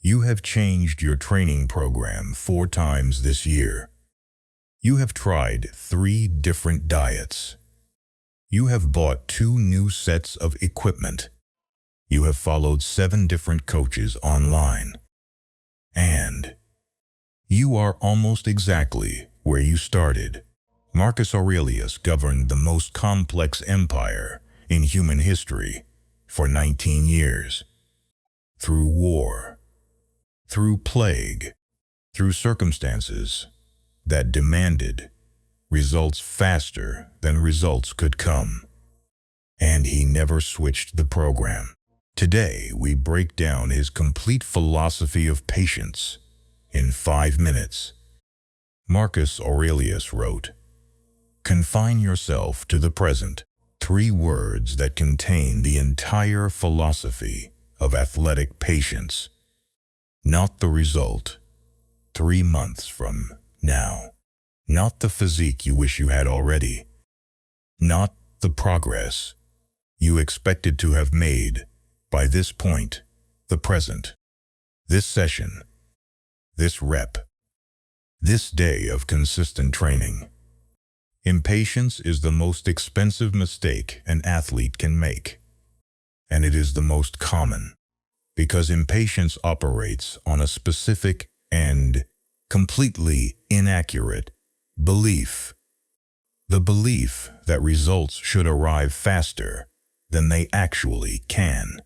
You have changed your training program 4 times this year. You have tried 3 different diets. You have bought 2 new sets of equipment. You have followed 7 different coaches online. And you are almost exactly where you started. Marcus Aurelius governed the most complex empire in human history for 19 years. Through war, through plague, through circumstances that demanded results faster than results could come. And he never switched the program. Today, we break down his complete philosophy of patience in 5 minutes. Marcus Aurelius wrote, "Confine yourself to the present." 3 words that contain the entire philosophy of athletic patience. Not the result 3 months from now. Not the physique you wish you had already. Not the progress you expected to have made by this point. The present. This session. This rep. This day of consistent training. Impatience is the most expensive mistake an athlete can make. And it is the most common, because impatience operates on a specific and completely inaccurate belief. The belief that results should arrive faster than they actually can.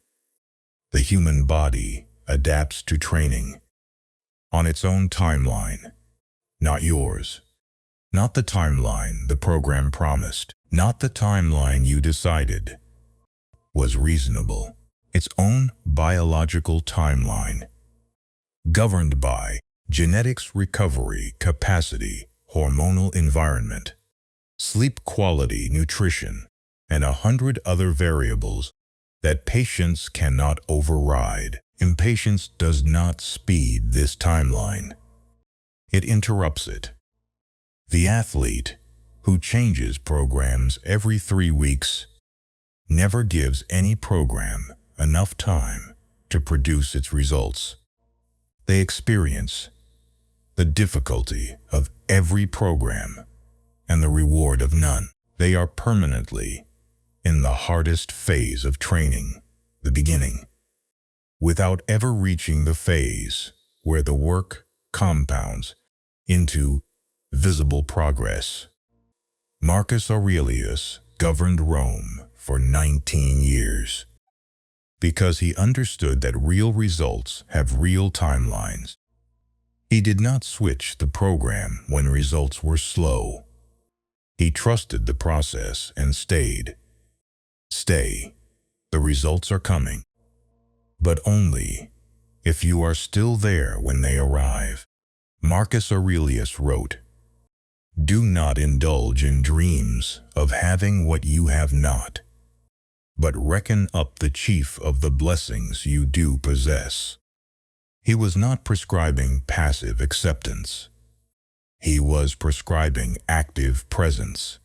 The human body adapts to training on its own timeline, not yours. Not the timeline the program promised, not the timeline you decided was reasonable. Its own biological timeline, governed by genetics, recovery capacity, hormonal environment, sleep quality, nutrition, and 100 other variables that patience cannot override. Impatience does not speed this timeline. It interrupts it. The athlete, who changes programs every 3 weeks, never gives any program enough time to produce its results. They experience the difficulty of every program and the reward of none. They are permanently in the hardest phase of training, the beginning, without ever reaching the phase where the work compounds into visible progress. Marcus Aurelius governed Rome for 19 years because he understood that real results have real timelines. He did not switch the program when results were slow. He trusted the process and stayed. Stay. The results are coming. But only if you are still there when they arrive. Marcus Aurelius wrote, "Do not indulge in dreams of having what you have not, but reckon up the chief of the blessings you do possess." He was not prescribing passive acceptance. He was prescribing active presence.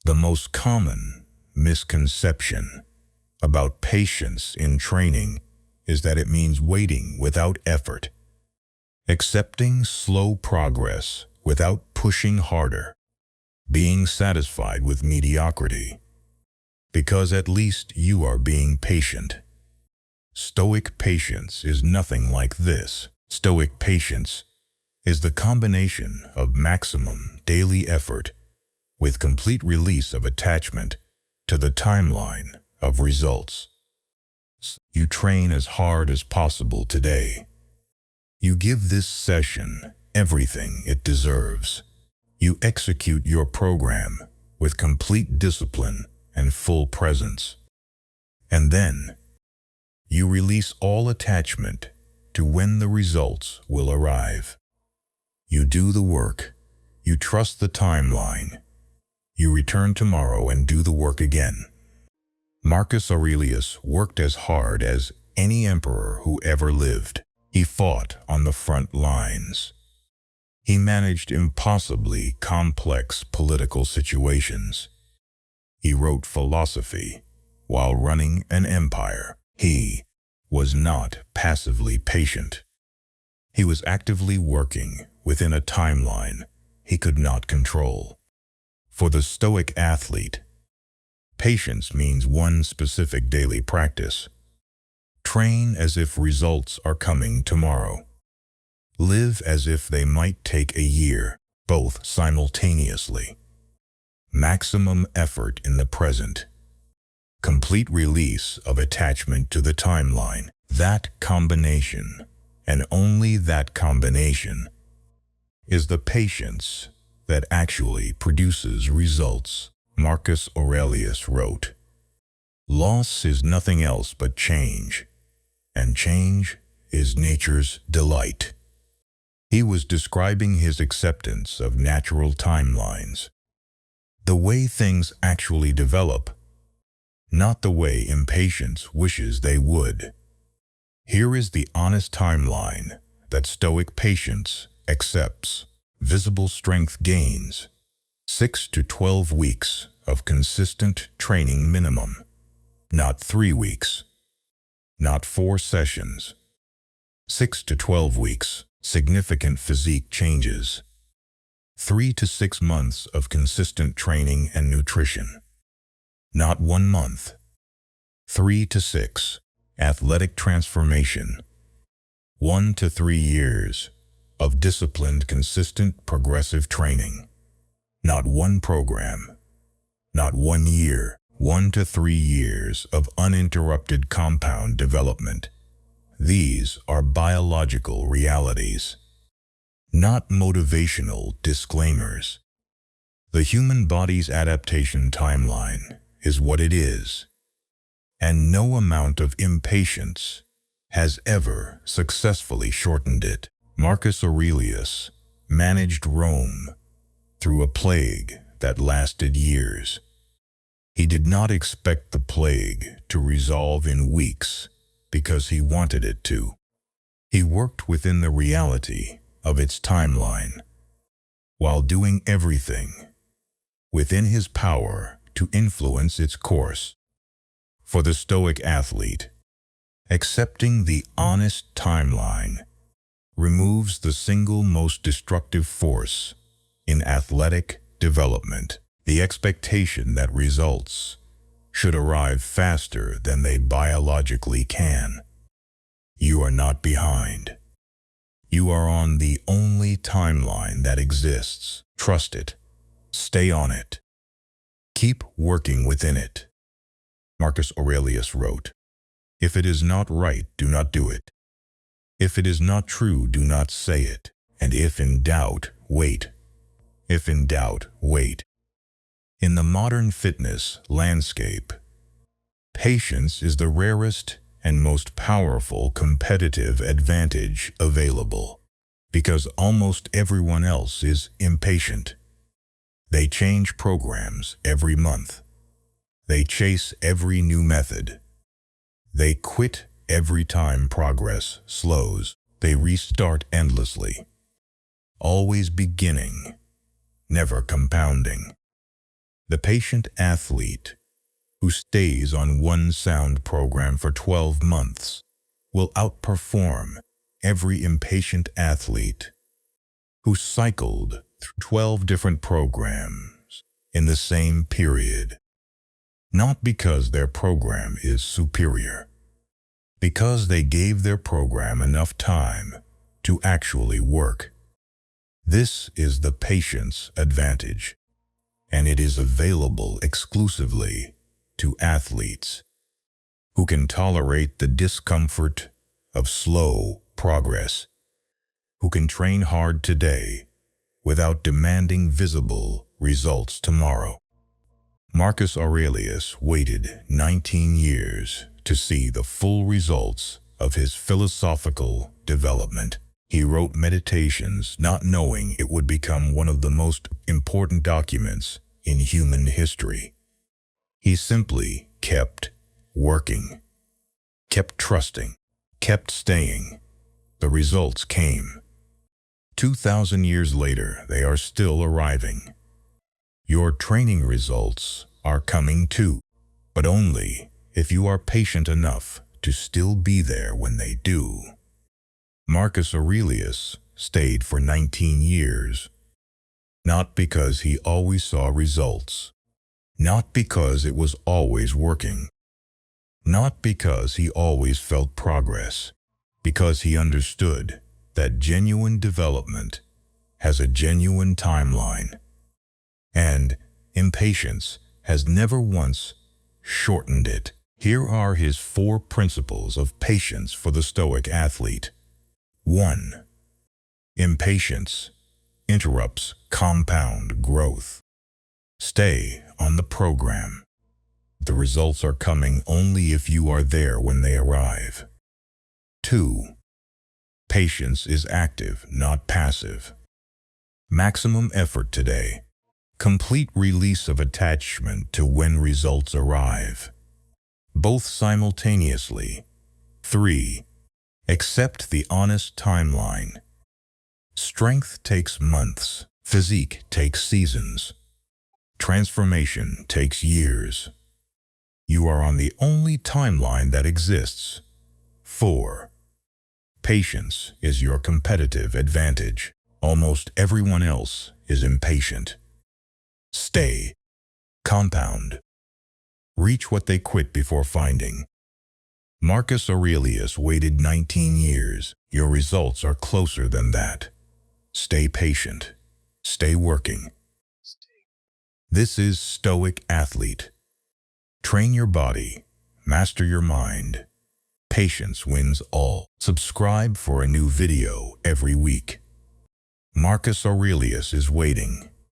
The most common misconception about patience in training is that it means waiting without effort, accepting slow progress without pushing harder, being satisfied with mediocrity, because at least you are being patient. Stoic patience is nothing like this. Stoic patience is the combination of maximum daily effort with complete release of attachment to the timeline of results. You train as hard as possible today. You give this session everything it deserves. You execute your program with complete discipline and full presence. And then you release all attachment to when the results will arrive. You do the work. You trust the timeline. You return tomorrow and do the work again. Marcus Aurelius worked as hard as any emperor who ever lived. He fought on the front lines. He managed impossibly complex political situations. He wrote philosophy while running an empire. He was not passively patient. He was actively working within a timeline he could not control. For the Stoic athlete, patience means one specific daily practice. Train as if results are coming tomorrow. Live as if they might take a year, both simultaneously. Maximum effort in the present. Complete release of attachment to the timeline. That combination, and only that combination, is the patience that actually produces results. Marcus Aurelius wrote, "Loss is nothing else but change, and change is nature's delight." He was describing his acceptance of natural timelines, the way things actually develop, not the way impatience wishes they would. Here is the honest timeline that Stoic patience accepts. Visible strength gains. 6 to 12 weeks of consistent training minimum. Not 3 weeks. Not 4 sessions. 6 to 12 weeks. Significant physique changes. 3 to 6 months of consistent training and nutrition. Not 1 month. 3 to 6. Athletic transformation. 1 to 3 years of disciplined, consistent, progressive training. Not one program. Not 1 year. 1 to 3 years of uninterrupted compound development. These are biological realities, not motivational disclaimers. The human body's adaptation timeline is what it is, and no amount of impatience has ever successfully shortened it. Marcus Aurelius managed Rome through a plague that lasted years. He did not expect the plague to resolve in weeks because he wanted it to. He worked within the reality of its timeline, while doing everything within his power to influence its course. For the Stoic athlete, accepting the honest timeline removes the single most destructive force in athletic development, the expectation that results should arrive faster than they biologically can. You are not behind. You are on the only timeline that exists. Trust it. Stay on it. Keep working within it. Marcus Aurelius wrote, "If it is not right, do not do it. If it is not true, do not say it. And if in doubt, wait. If in doubt, wait." In the modern fitness landscape, patience is the rarest and most powerful competitive advantage available, because almost everyone else is impatient. They change programs every month. They chase every new method. They quit every time progress slows. They restart endlessly, always beginning, never compounding. The patient athlete who stays on one sound program for 12 months will outperform every impatient athlete who cycled through 12 different programs in the same period. Not because their program is superior, because they gave their program enough time to actually work. This is the patience advantage, and it is available exclusively to athletes who can tolerate the discomfort of slow progress, who can train hard today without demanding visible results tomorrow. Marcus Aurelius waited 19 years to see the full results of his philosophical development. He wrote Meditations not knowing it would become one of the most important documents in human history. He simply kept working, kept trusting, kept staying. The results came. 2,000 years later, they are still arriving. Your training results are coming too, but only if you are patient enough to still be there when they do. Marcus Aurelius stayed for 19 years, not because he always saw results, not because it was always working, not because he always felt progress, because he understood that genuine development has a genuine timeline, and impatience has never once shortened it. Here are his 4 principles of patience for the Stoic athlete. 1. Impatience interrupts compound growth. Stay on the program. The results are coming only if you are there when they arrive. 2. Patience is active, not passive. Maximum effort today. Complete release of attachment to when results arrive. Both simultaneously. 3. Accept the honest timeline. Strength takes months. Physique takes seasons. Transformation takes years. You are on the only timeline that exists. 4. Patience is your competitive advantage. Almost everyone else is impatient. Stay. Compound. Reach what they quit before finding. Marcus Aurelius waited 19 years. Your results are closer than that. Stay patient. Stay working. This is Stoic Athlete. Train your body. Master your mind. Patience wins all. Subscribe for a new video every week. Marcus Aurelius is waiting.